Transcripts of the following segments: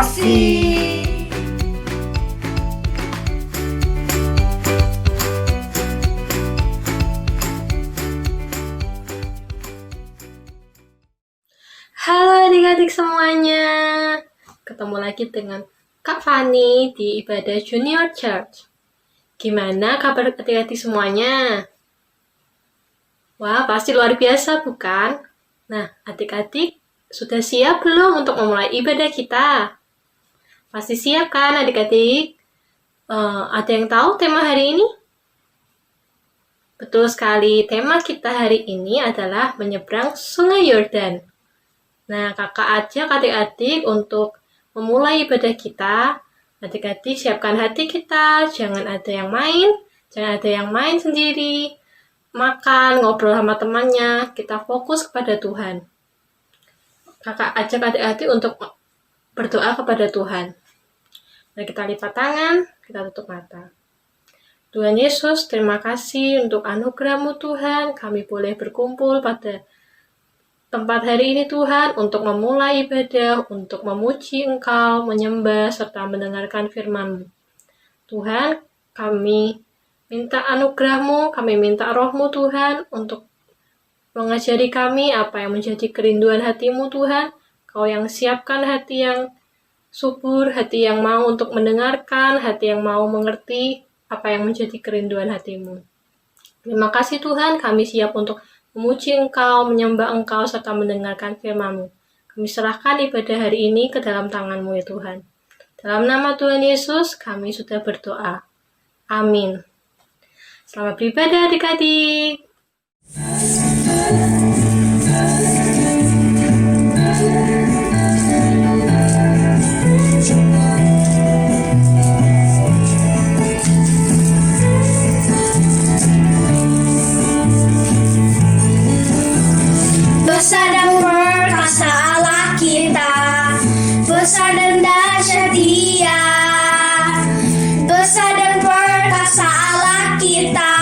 kasih. Halo adik-adik semuanya, ketemu lagi dengan Kak Fani di Ibadah Junior Church. Gimana kabar adik-adik semuanya? Wah, pasti luar biasa bukan? Nah, adik-adik sudah siap belum untuk memulai ibadah kita? Pasti siap kan adik-adik? Ada yang tahu tema hari ini? Betul sekali, tema kita hari ini adalah menyeberang Sungai Yordan. Nah, kakak ajak adik-adik untuk memulai ibadah kita. Adik-adik siapkan hati kita, jangan ada yang main sendiri, makan, ngobrol sama temannya, kita fokus kepada Tuhan. Kakak ajak adik-adik untuk berdoa kepada Tuhan. Mari kita lipat tangan, kita tutup mata. Tuhan Yesus, terima kasih untuk anugerah-Mu Tuhan, kami boleh berkumpul pada tempat hari ini Tuhan, untuk memulai ibadah, untuk memuji Engkau, menyembah, serta mendengarkan firman-Mu. Tuhan, kami minta anugerah-Mu, kami minta roh-Mu Tuhan, untuk mengajari kami apa yang menjadi kerinduan hati-Mu Tuhan. Kau yang siapkan hati yang subur, hati yang mau untuk mendengarkan, hati yang mau mengerti apa yang menjadi kerinduan hati-Mu. Terima kasih Tuhan, kami siap untuk memuji Engkau, menyembah Engkau, serta mendengarkan firman-Mu. Kami serahkan ibadah hari ini ke dalam tangan-Mu ya Tuhan. Dalam nama Tuhan Yesus, kami sudah berdoa. Amin. Selamat beribadah adik-adik. Besar dan perkasa Allah kita, besar dan dahsyat Dia. Besar dan perkasa Allah kita,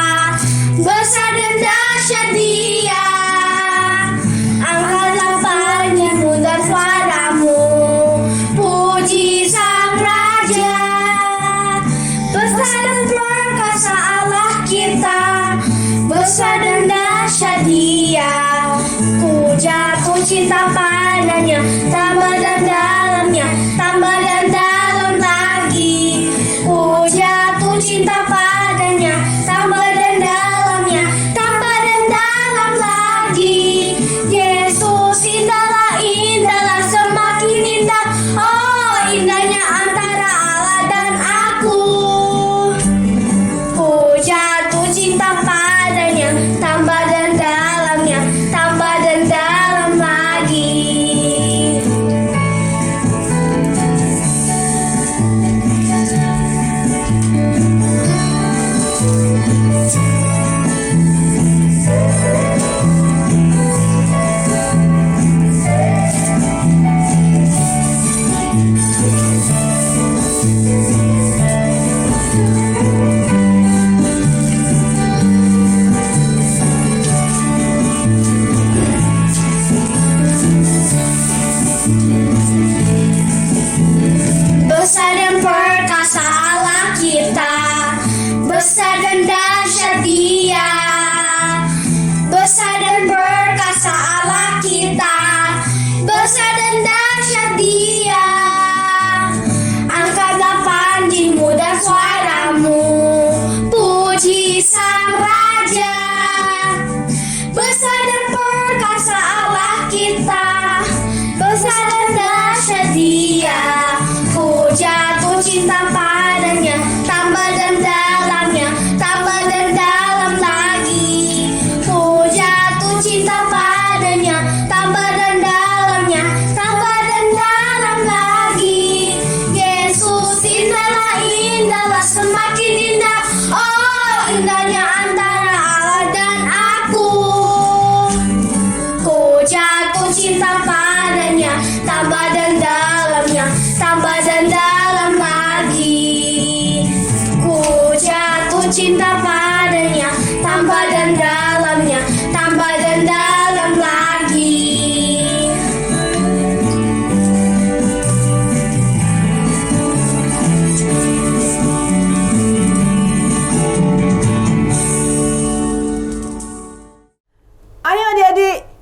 besar dan dahsyat Dia. Angkatlah panjangmu dan suaramu, puji Sang Raja. Besar dan perkasa Allah kita, besar dan dahsyat Dia. Ku jatuh cinta padanya, tambah dan dalamnya, tambah dan dalam lagi. Ku jatuh cinta padanya, tambah dan dalamnya, tambah dan dalam lagi. Yesus indahlah, semakin indah. Oh, indahnya antara Allah dan aku. Ku jatuh cinta padanya, tambah dan dalamnya, tambah dan dalam lagi.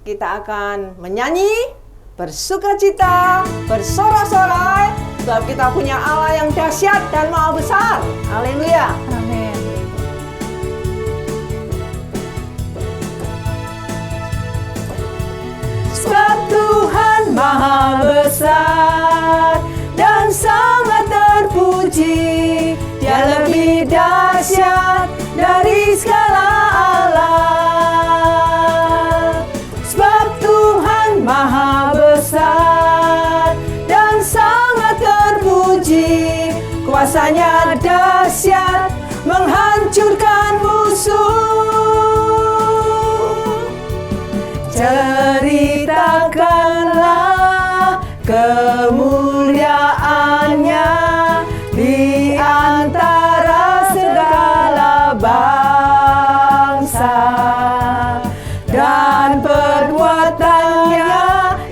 kita akan menyanyi, bersukacita, bersorak-sorai, sebab kita punya Allah yang dahsyat dan maha besar. Haleluya. Amin. Sebab Tuhan maha besar dan sangat terpuji, Dia lebih dahsyat dari segala Allah. Sebab Tuhan maha besar dan sangat terpuji, kuasanya dahsyat menghancurkan musuh. Ceritakanlah kemuliaannya di antara segala bangsa, dan perbuatannya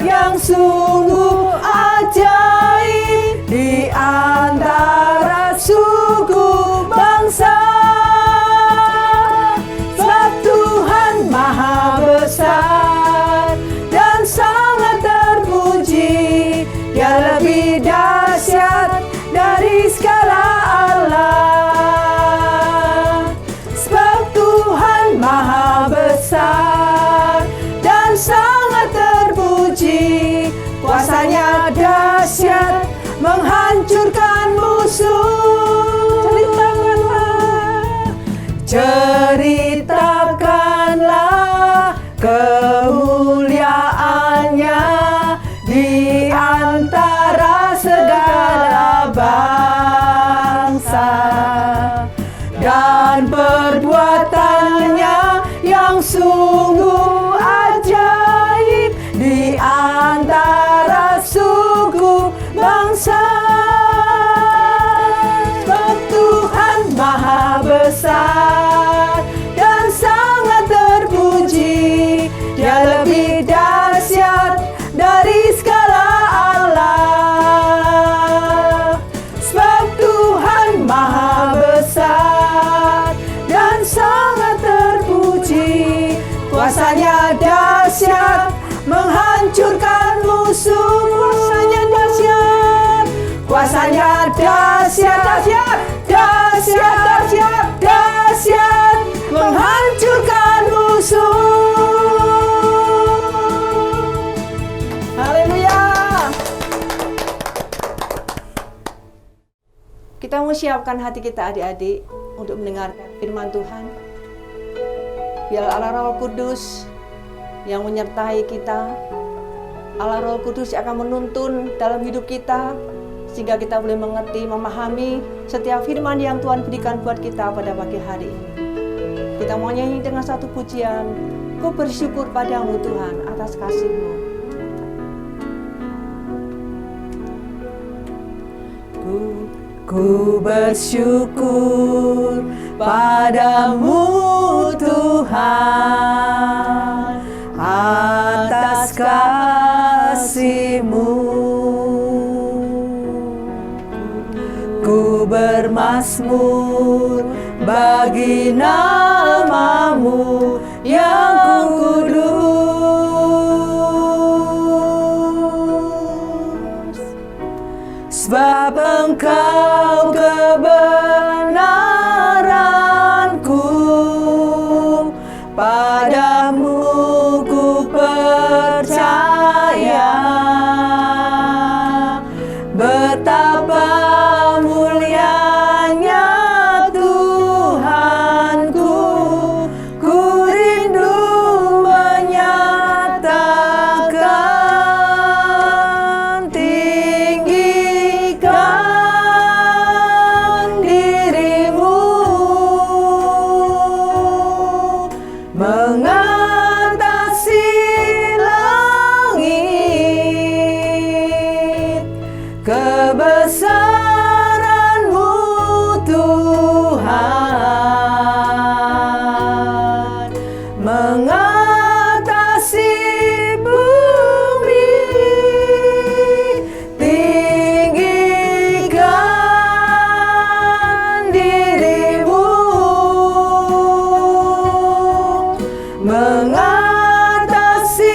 yang sungguh ajaib di antara suku bangsa. Sebab Tuhan maha besar dan sangat terpuji, Dia lebih dahsyat dari segala Allah. Sebab Tuhan maha besar dan sangat terpuji, kuasanya dahsyat menghancurkan musuh. Ceritakanlah kemuliaannya di antara segala bangsa, dan perbuatannya yang sungguh ajaib di antara suku bangsa. Sebab Tuhan maha besar dan sangat terpuji, Dia lebih dahsyat dari segala Allah. Sebab Tuhan maha besar dan sangat terpuji, kuasanya dahsyat menghancurkan musuh. Kuasanya dahsyat, kuasanya dahsyat, dahsyat, dahsyat, dahsyat, dahsyat menghancurkan musuh. Haleluya. Kita mau siapkan hati kita adik-adik untuk mendengarkan firman Tuhan. Biar Allah Roh Kudus yang menyertai kita, Allah Roh Kudus akan menuntun dalam hidup kita, sehingga kita boleh mengerti, memahami setiap firman yang Tuhan berikan buat kita pada pagi hari ini. Kita mau nyanyi dengan satu pujian, ku bersyukur padamu Tuhan atas kasih-Mu. Ku bersyukur padamu Tuhan atas kasih-Mu. Ku bermazmur bagi nama-Mu yang kudus. Sebab Engkau kebenaranku, padamu ku percaya. Betapa mulianya Tuhanku, ku rindu menyatakan, tinggikan dirimu, mengatasi langit, kebesaran-Mu Tuhan, mengatasi bumi, tinggikan dirimu, mengatasi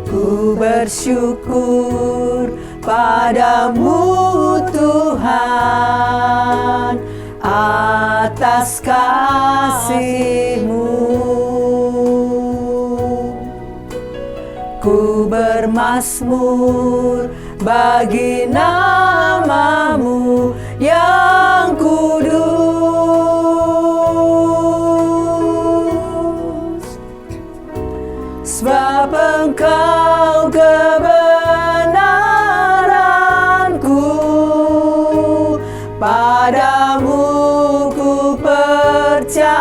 Ku bersyukur padamu Tuhan atas kasih-Mu. Ku bermazmur bagi nama-Mu yang kudus, sebab Engkau kebenaranku, padamu ku percaya.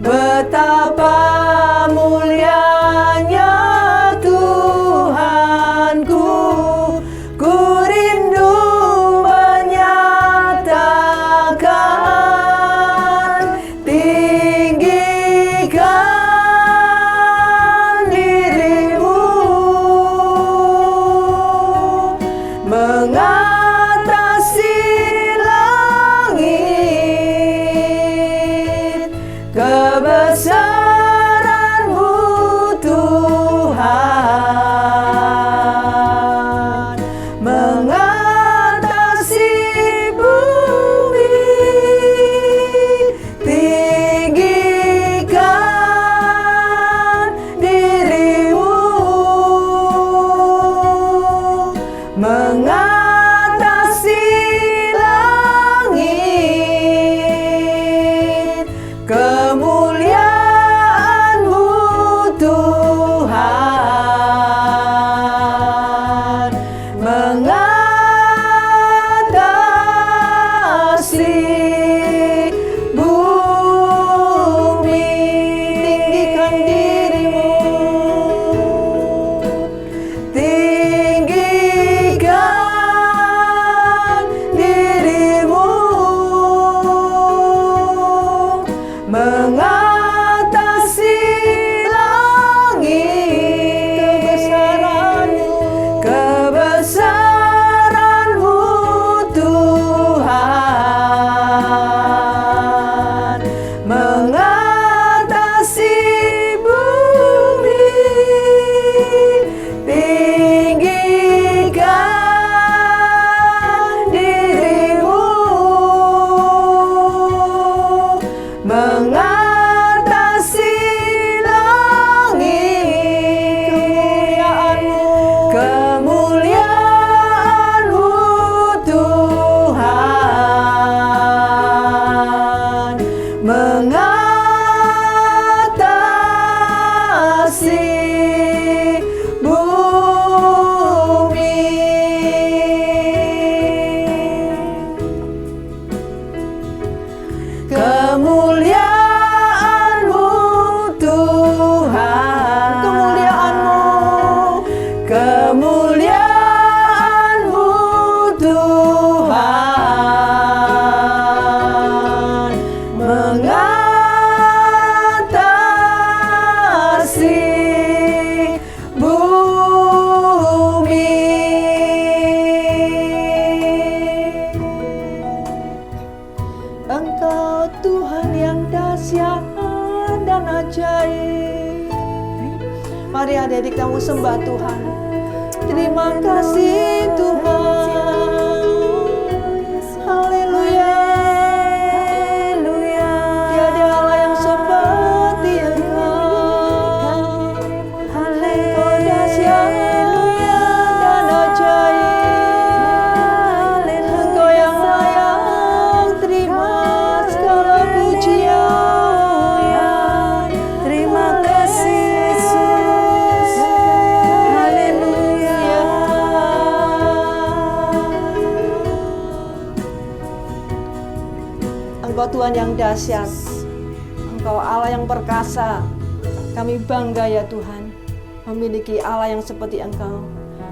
Betapa mulianya Tuhanku, ku rindu menyatakan, tinggikan diri-Mu mengatasi langit, kebesaran-Mu Tuhan mengatasi bumi. Tinggikan diri-Mu mengatasi langit, kemuliaan-Mu Tuhan mengatasi bumi. Tinggikan diri-Mu, tinggikan diri-Mu mengatasi langit, kebesaran-Mu Tuhan mengatasi bumi. Tinggikan diri-Mu mengatasi langit, kemuliaan-Mu Tuhan mengatasi bumi. Kemuliaan-Mu Tuhan, kemuliaan-Mu Tuhan mengatasi bumi. Engkau Tuhan yang dahsyat dan ajaib. Mari adik-adik kamu sembah Tuhan. Terima kasih Tuhan. Haleluya, haleluya. Tiada Allah yang seperti Engkau. Haleluya, dahsyat dan ajaib. Engkau yang layak terima segala pujian. Terima kasih Yesus. Haleluya. Engkau Tuhan yang dahsyat, Engkau Allah yang perkasa. Kami bangga ya Tuhan memiliki Allah yang seperti Engkau.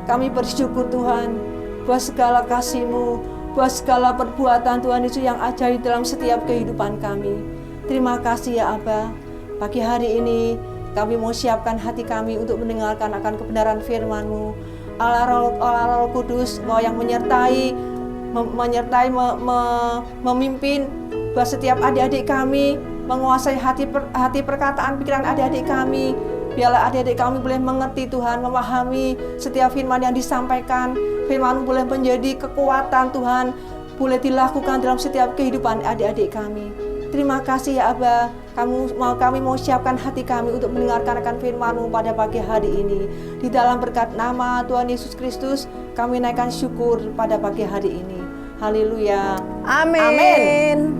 Kami bersyukur Tuhan buat segala kasih-Mu, buat segala perbuatan Tuhan Yesus yang ajaib dalam setiap kehidupan kami. Terima kasih ya Aba. Pagi hari ini kami mau siapkan hati kami untuk mendengarkan akan kebenaran firman-Mu. Allah Roh Kudus, Engkau yang memimpin buat setiap adik-adik kami menguasai hati perkataan pikiran adik-adik kami. Biarlah adik-adik kami boleh mengerti Tuhan, memahami setiap firman yang disampaikan. Firman boleh menjadi kekuatan Tuhan, boleh dilakukan dalam setiap kehidupan adik-adik kami. Terima kasih ya Aba, kami mau siapkan hati kami untuk mendengarkan akan firman-Mu pada pagi hari ini. Di dalam berkat nama Tuhan Yesus Kristus, kami naikkan syukur pada pagi hari ini. Haleluya. Amin.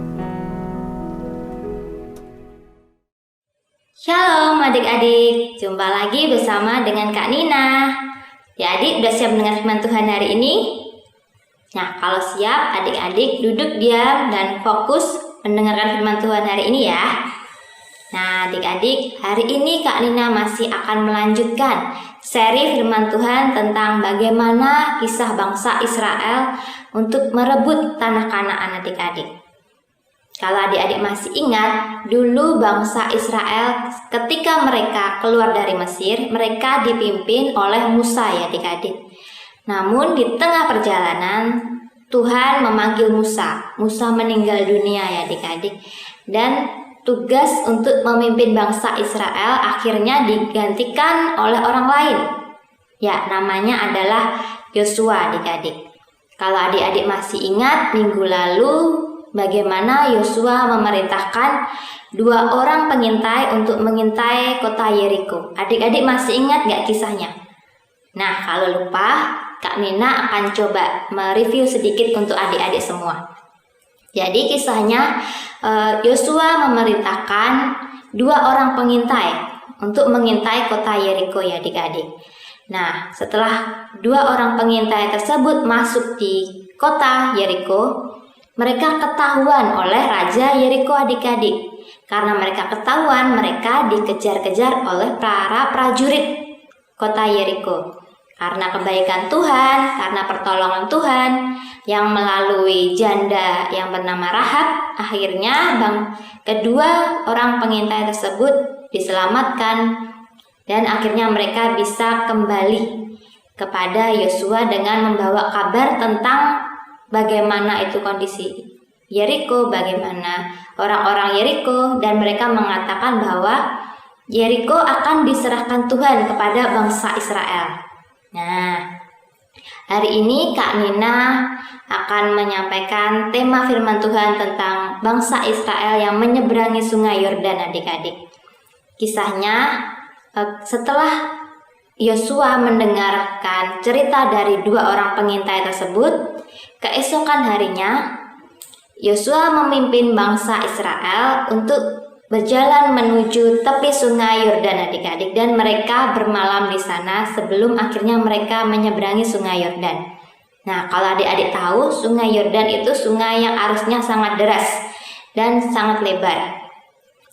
Shalom adik-adik, jumpa lagi bersama dengan Kak Nina. Ya adik, udah siap mendengar firman Tuhan hari ini? Nah, kalau siap, adik-adik duduk diam dan fokus mendengarkan firman Tuhan hari ini ya. Nah adik-adik, hari ini Kak Nina masih akan melanjutkan seri firman Tuhan tentang bagaimana kisah bangsa Israel untuk merebut tanah Kanaan adik-adik. Kalau adik-adik masih ingat, dulu bangsa Israel ketika mereka keluar dari Mesir, mereka dipimpin oleh Musa ya adik-adik. Namun di tengah perjalanan, Tuhan memanggil Musa. Musa meninggal dunia ya adik-adik. Dan tugas untuk memimpin bangsa Israel akhirnya digantikan oleh orang lain. Ya, namanya adalah Yosua adik-adik. Kalau adik-adik masih ingat minggu lalu, bagaimana Yosua memerintahkan 2 orang pengintai untuk mengintai kota Yeriko. Adik-adik masih ingat gak kisahnya? Nah, kalau lupa, Kak Nina akan coba mereview sedikit untuk adik-adik semua. Jadi kisahnya, Yosua memerintahkan 2 orang pengintai untuk mengintai kota Yeriko ya adik-adik. Nah, setelah 2 orang pengintai tersebut masuk di kota Yeriko, mereka ketahuan oleh Raja Yeriko adik-adik. Karena mereka ketahuan, mereka dikejar-kejar oleh para prajurit kota Yeriko. Karena kebaikan Tuhan, karena pertolongan Tuhan yang melalui janda yang bernama Rahab, akhirnya kedua orang pengintai tersebut diselamatkan dan akhirnya mereka bisa kembali kepada Yosua dengan membawa kabar tentang bagaimana itu kondisi Yeriko, bagaimana orang-orang Yeriko, dan mereka mengatakan bahwa Yeriko akan diserahkan Tuhan kepada bangsa Israel. Nah, hari ini Kak Nina akan menyampaikan tema firman Tuhan tentang bangsa Israel yang menyeberangi sungai Yordan adik-adik. Kisahnya, setelah Yosua mendengarkan cerita dari 2 orang pengintai tersebut, keesokan harinya Yosua memimpin bangsa Israel untuk berjalan menuju tepi sungai Yordan adik-adik, dan mereka bermalam di sana sebelum akhirnya mereka menyeberangi sungai Yordan. Nah, kalau adik-adik tahu, sungai Yordan itu sungai yang arusnya sangat deras dan sangat lebar.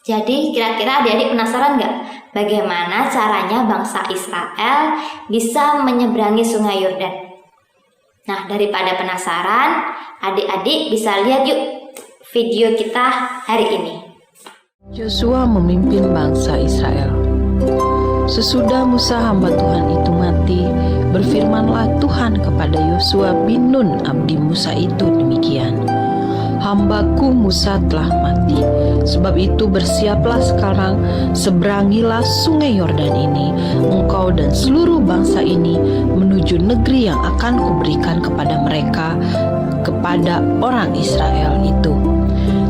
Jadi kira-kira adik-adik penasaran nggak bagaimana caranya bangsa Israel bisa menyeberangi sungai Yordan? Nah, daripada penasaran, adik-adik bisa lihat yuk video kita hari ini. Yosua memimpin bangsa Israel. Sesudah Musa hamba Tuhan itu mati, berfirmanlah Tuhan kepada Yosua bin Nun abdi Musa itu demikian. Hambaku Musa telah mati, sebab itu bersiaplah sekarang, seberangilah sungai Yordan ini, engkau dan seluruh bangsa ini menuju negeri yang akan kuberikan kepada mereka, kepada orang Israel itu.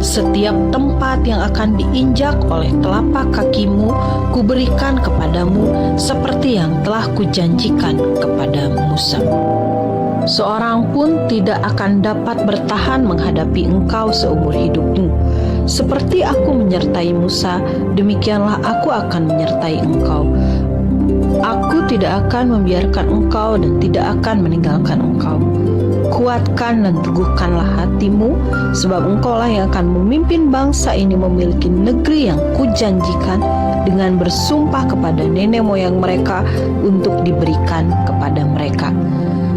Setiap tempat yang akan diinjak oleh telapak kakimu, kuberikan kepadamu seperti yang telah kujanjikan kepada Musa. Seorang pun tidak akan dapat bertahan menghadapi engkau seumur hidupmu. Seperti aku menyertai Musa, demikianlah aku akan menyertai engkau. Aku tidak akan membiarkan engkau dan tidak akan meninggalkan engkau. Kuatkan dan teguhkanlah hatimu, sebab engkaulah yang akan memimpin bangsa ini memiliki negeri yang kujanjikan dengan bersumpah kepada nenek moyang mereka untuk diberikan kepada mereka.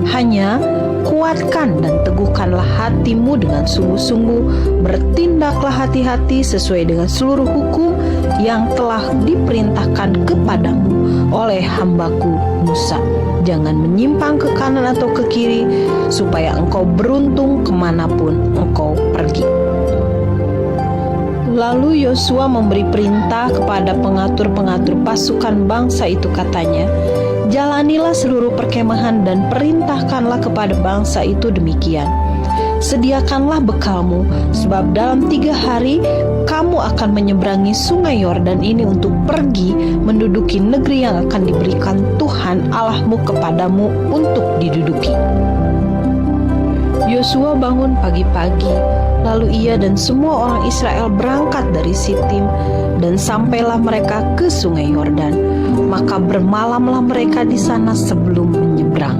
Hanya kuatkan dan teguhkanlah hatimu dengan sungguh-sungguh, bertindaklah hati-hati sesuai dengan seluruh hukum yang telah diperintahkan kepadamu oleh hambaku Musa. Jangan menyimpang ke kanan atau ke kiri, supaya engkau beruntung kemanapun engkau pergi. Lalu Yosua memberi perintah kepada pengatur-pengatur pasukan bangsa itu, katanya, "Jalanilah seluruh perkemahan dan perintahkanlah kepada bangsa itu demikian. Sediakanlah bekalmu, sebab dalam 3 hari kamu akan menyeberangi sungai Yordan ini untuk pergi menduduki negeri yang akan diberikan Tuhan Allahmu kepadamu untuk diduduki." Yosua bangun pagi-pagi, lalu ia dan semua orang Israel berangkat dari Sitim, dan sampailah mereka ke sungai Yordan. Maka bermalamlah mereka di sana sebelum menyeberang.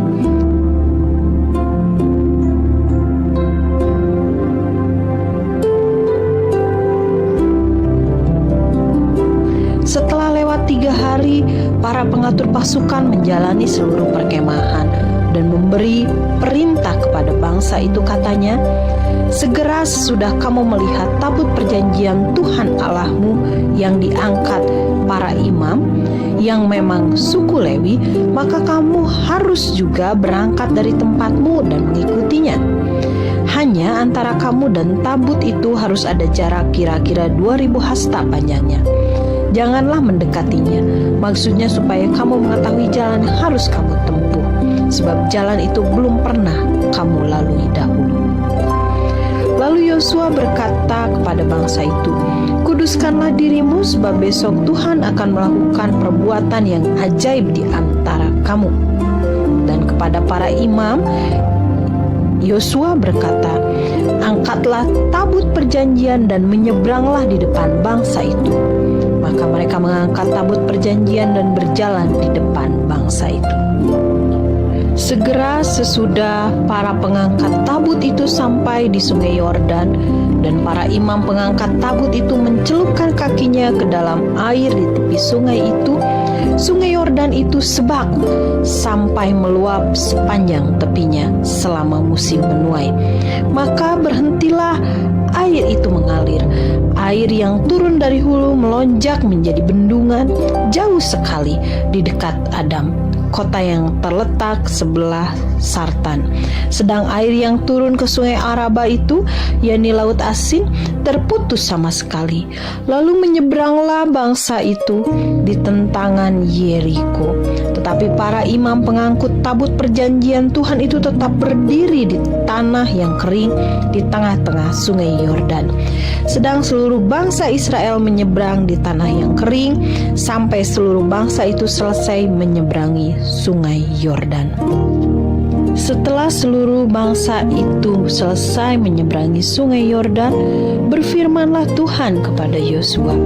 Setelah lewat 3 hari, para pengatur pasukan menjalani seluruh perkemahan dan memberi perintah kepada bangsa itu, katanya, "Segera sesudah kamu melihat tabut perjanjian Tuhan Allahmu yang diangkat para imam, yang memang suku Lewi, maka kamu harus juga berangkat dari tempatmu dan mengikutinya. Hanya antara kamu dan tabut itu harus ada jarak kira-kira 2000 hasta panjangnya. Janganlah mendekatinya, maksudnya supaya kamu mengetahui jalan yang harus kamu tempuh, sebab jalan itu belum pernah kamu lalui dahulu." Lalu Yosua berkata kepada bangsa itu, "Kuduskanlah dirimu, sebab besok Tuhan akan melakukan perbuatan yang ajaib di antara kamu." Dan kepada para imam, Yosua berkata, "Angkatlah tabut perjanjian dan menyeberanglah di depan bangsa itu." Maka mereka mengangkat tabut perjanjian dan berjalan di depan bangsa itu. Segera sesudah para pengangkat tabut itu sampai di sungai Yordan, dan para imam pengangkat tabut itu mencelupkan kakinya ke dalam air di tepi sungai itu, sungai Yordan itu sebak sampai meluap sepanjang tepinya selama musim menuai. Maka berhentilah air itu mengalir. Air yang turun dari hulu melonjak menjadi bendungan jauh sekali di dekat Adam, kota yang terletak sebelah Sartan. Sedang air yang turun ke sungai Araba itu, yakni Laut Asin, terputus sama sekali. Lalu menyeberanglah bangsa itu di tentangan Yeriko. Tetapi para imam pengangkut tabut perjanjian Tuhan itu tetap berdiri di tanah yang kering di tengah-tengah sungai Yordan. Sedang seluruh bangsa Israel menyeberang di tanah yang kering sampai seluruh bangsa itu selesai menyeberangi sungai Yordan. Setelah seluruh bangsa itu selesai menyeberangi sungai Yordan, berfirmanlah Tuhan kepada Yosua,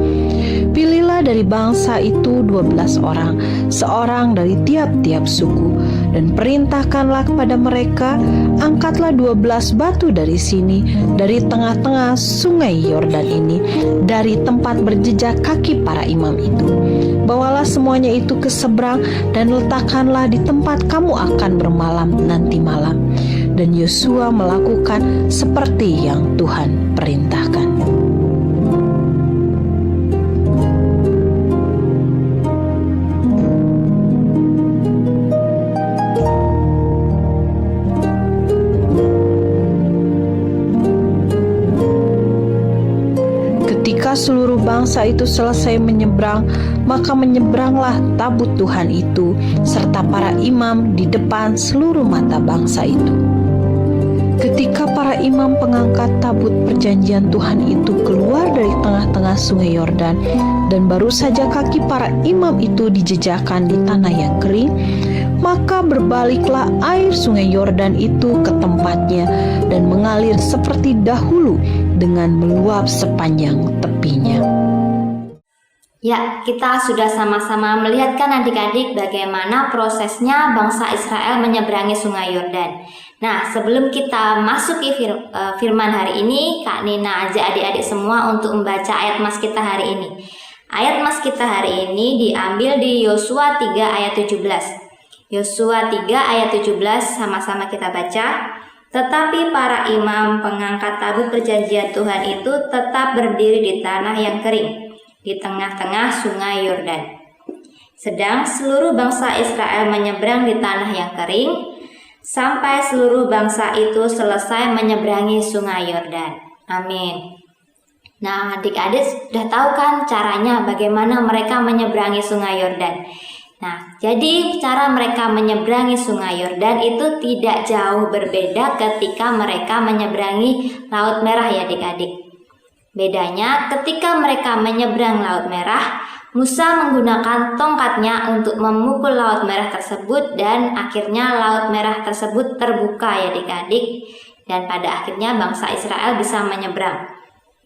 "Pilihlah dari bangsa itu 12 orang, seorang dari tiap-tiap suku, dan perintahkanlah kepada mereka, angkatlah 12 batu dari sini, dari tengah-tengah sungai Yordan ini, dari tempat berjejak kaki para imam itu. Bawalah semuanya itu ke seberang dan letakkanlah di tempat kamu akan bermalam nanti malam." Dan Yosua melakukan seperti yang Tuhan perintahkan. Ketika seluruh bangsa itu selesai menyeberang, maka menyeberanglah tabut Tuhan itu serta para imam di depan seluruh mata bangsa itu. Ketika para imam pengangkat tabut perjanjian Tuhan itu keluar dari tengah-tengah sungai Yordan, dan baru saja kaki para imam itu dijejakkan di tanah yang kering, maka berbaliklah air sungai Yordan itu ke tempatnya dan mengalir seperti dahulu dengan meluap sepanjang tepinya. Ya, kita sudah sama-sama melihatkan adik-adik bagaimana prosesnya bangsa Israel menyeberangi sungai Yordan. Nah, sebelum kita masuk ke firman hari ini, Kak Nina ajak adik-adik semua untuk membaca ayat mas kita hari ini. Ayat mas kita hari ini diambil di Yosua 3 ayat 17. Yosua 3 ayat 17 sama-sama kita baca. "Tetapi para imam pengangkat tabut perjanjian Tuhan itu tetap berdiri di tanah yang kering, di tengah-tengah sungai Yordan. Sedang seluruh bangsa Israel menyeberang di tanah yang kering, sampai seluruh bangsa itu selesai menyeberangi sungai Yordan." Amin. Nah, adik-adik sudah tahu kan caranya bagaimana mereka menyeberangi Sungai Yordan. Nah, jadi cara mereka menyeberangi Sungai Yordan itu tidak jauh berbeda ketika mereka menyeberangi Laut Merah ya adik-adik. Bedanya ketika mereka menyeberang Laut Merah, Musa menggunakan tongkatnya untuk memukul Laut Merah tersebut dan akhirnya Laut Merah tersebut terbuka ya adik-adik. Dan pada akhirnya bangsa Israel bisa menyeberang.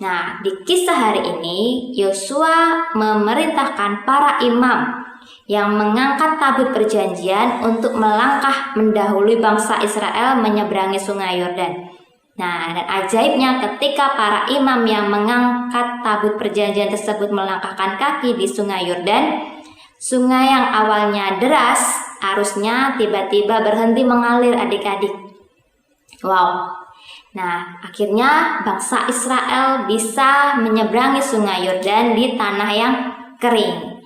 Nah, di kisah hari ini, Yosua memerintahkan para imam yang mengangkat tabut perjanjian untuk melangkah mendahului bangsa Israel menyeberangi Sungai Yordan. Nah, dan ajaibnya ketika para imam yang mengangkat tabut perjanjian tersebut melangkahkan kaki di Sungai Yordan, sungai yang awalnya deras, arusnya tiba-tiba berhenti mengalir adik-adik. Wow. Nah, akhirnya bangsa Israel bisa menyeberangi Sungai Yordan di tanah yang kering.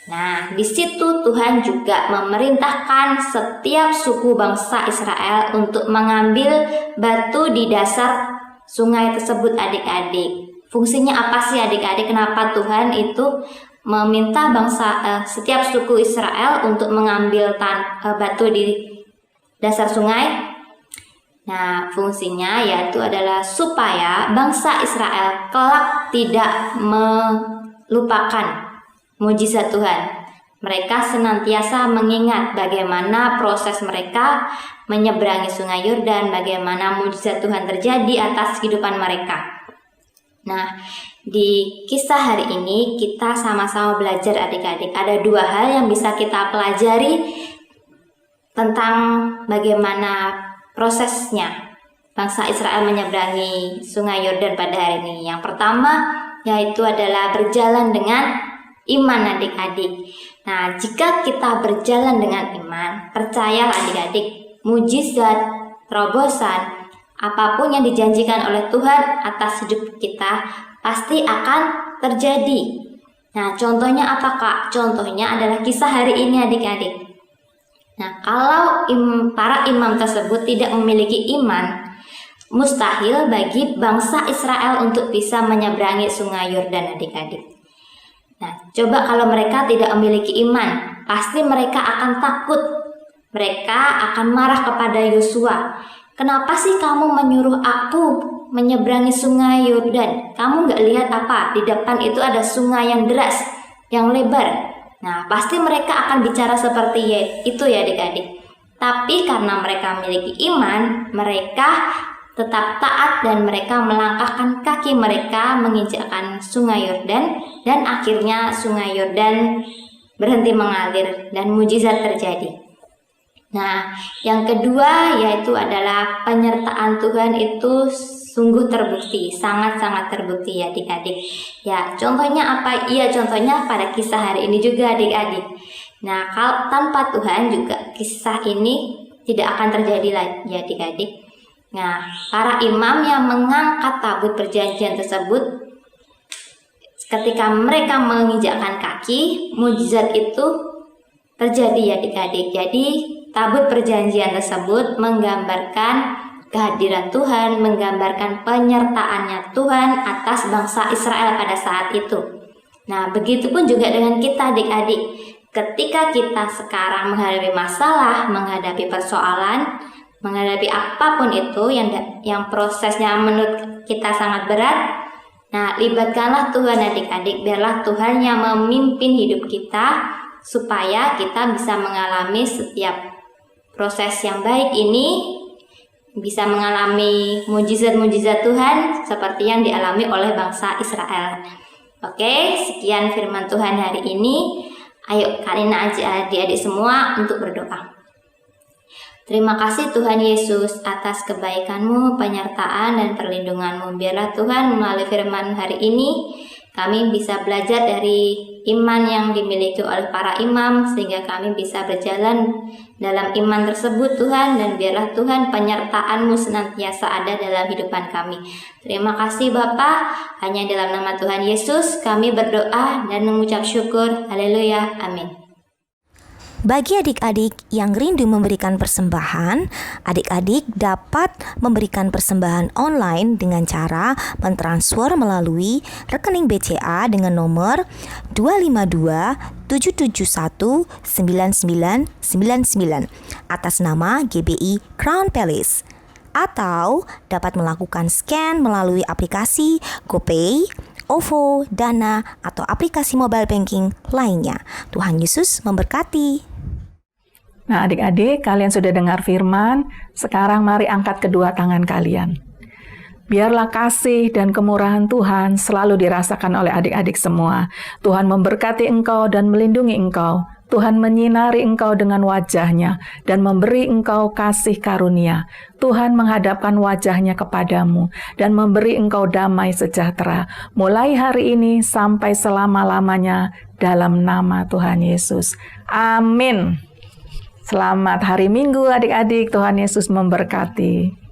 Nah, di situ Tuhan juga memerintahkan setiap suku bangsa Israel untuk mengambil batu di dasar sungai tersebut adik-adik. Fungsinya apa sih adik-adik? Kenapa Tuhan itu meminta setiap suku Israel untuk mengambil batu di dasar sungai? Nah, fungsinya yaitu adalah supaya bangsa Israel kelak tidak melupakan mujizat Tuhan. Mereka senantiasa mengingat bagaimana proses mereka menyeberangi Sungai Yordan, bagaimana mujizat Tuhan terjadi atas kehidupan mereka. Nah, di kisah hari ini kita sama-sama belajar adik-adik. Ada dua hal yang bisa kita pelajari tentang bagaimana prosesnya bangsa Israel menyeberangi Sungai Yordan pada hari ini. Yang pertama yaitu adalah berjalan dengan iman adik-adik. Nah, jika kita berjalan dengan iman, percayalah adik-adik, mujizat, terobosan, apapun yang dijanjikan oleh Tuhan atas hidup kita pasti akan terjadi. Nah, contohnya apa Kak? Contohnya adalah kisah hari ini adik-adik. Nah, kalau para imam tersebut tidak memiliki iman, mustahil bagi bangsa Israel untuk bisa menyeberangi Sungai Yordan adik-adik. Nah, coba kalau mereka tidak memiliki iman, pasti mereka akan takut. Mereka akan marah kepada Yosua. Kenapa sih kamu menyuruh aku menyeberangi Sungai Yordan? Kamu nggak lihat apa? Di depan itu ada sungai yang deras, yang lebar. Nah, pasti mereka akan bicara seperti itu ya adik-adik. Tapi karena mereka memiliki iman, mereka tetap taat dan mereka melangkahkan kaki mereka menginjakkan Sungai Yordan dan akhirnya Sungai Yordan berhenti mengalir dan mujizat terjadi. Nah, yang kedua yaitu adalah penyertaan Tuhan itu sungguh terbukti, sangat-sangat terbukti ya adik-adik. Ya, contohnya apa? Iya, contohnya pada kisah hari ini juga adik-adik. Nah, kalau tanpa Tuhan juga kisah ini tidak akan terjadi lagi ya adik-adik. Nah, para imam yang mengangkat tabut perjanjian tersebut, ketika mereka menginjakkan kaki, mujizat itu terjadi ya adik-adik. Jadi, tabut perjanjian tersebut menggambarkan kehadiran Tuhan, menggambarkan penyertaannya Tuhan atas bangsa Israel pada saat itu. Nah, begitupun juga dengan kita adik-adik. Ketika kita sekarang menghadapi masalah, menghadapi persoalan, menghadapi apapun itu yang prosesnya menurut kita sangat berat, nah, libatkanlah Tuhan adik-adik, biarlah Tuhan yang memimpin hidup kita supaya kita bisa mengalami setiap proses yang baik ini, bisa mengalami mujizat-mujizat Tuhan seperti yang dialami oleh bangsa Israel. Oke, sekian firman Tuhan hari ini. Ayo kalian adik-adik semua untuk berdoa. Terima kasih Tuhan Yesus atas kebaikan-Mu, penyertaan dan perlindungan-Mu. Biarlah Tuhan melalui firman hari ini kami bisa belajar dari iman yang dimiliki oleh para imam sehingga kami bisa berjalan dalam iman tersebut Tuhan, dan biarlah Tuhan penyertaan-Mu senantiasa ada dalam kehidupan kami. Terima kasih Bapa, hanya dalam nama Tuhan Yesus kami berdoa dan mengucap syukur. Haleluya, amin. Bagi adik-adik yang rindu memberikan persembahan, adik-adik dapat memberikan persembahan online dengan cara mentransfer melalui rekening BCA dengan nomor 252-771-9999 atas nama GBI Crown Palace, atau dapat melakukan scan melalui aplikasi GoPay, OVO, Dana, atau aplikasi mobile banking lainnya. Tuhan Yesus memberkati. Nah, adik-adik, kalian sudah dengar firman. Sekarang mari angkat kedua tangan kalian. Biarlah kasih dan kemurahan Tuhan selalu dirasakan oleh adik-adik semua. Tuhan memberkati engkau dan melindungi engkau. Tuhan menyinari engkau dengan wajah-Nya dan memberi engkau kasih karunia. Tuhan menghadapkan wajah-Nya kepadamu dan memberi engkau damai sejahtera. Mulai hari ini sampai selama-lamanya dalam nama Tuhan Yesus. Amin. Selamat hari Minggu adik-adik. Tuhan Yesus memberkati.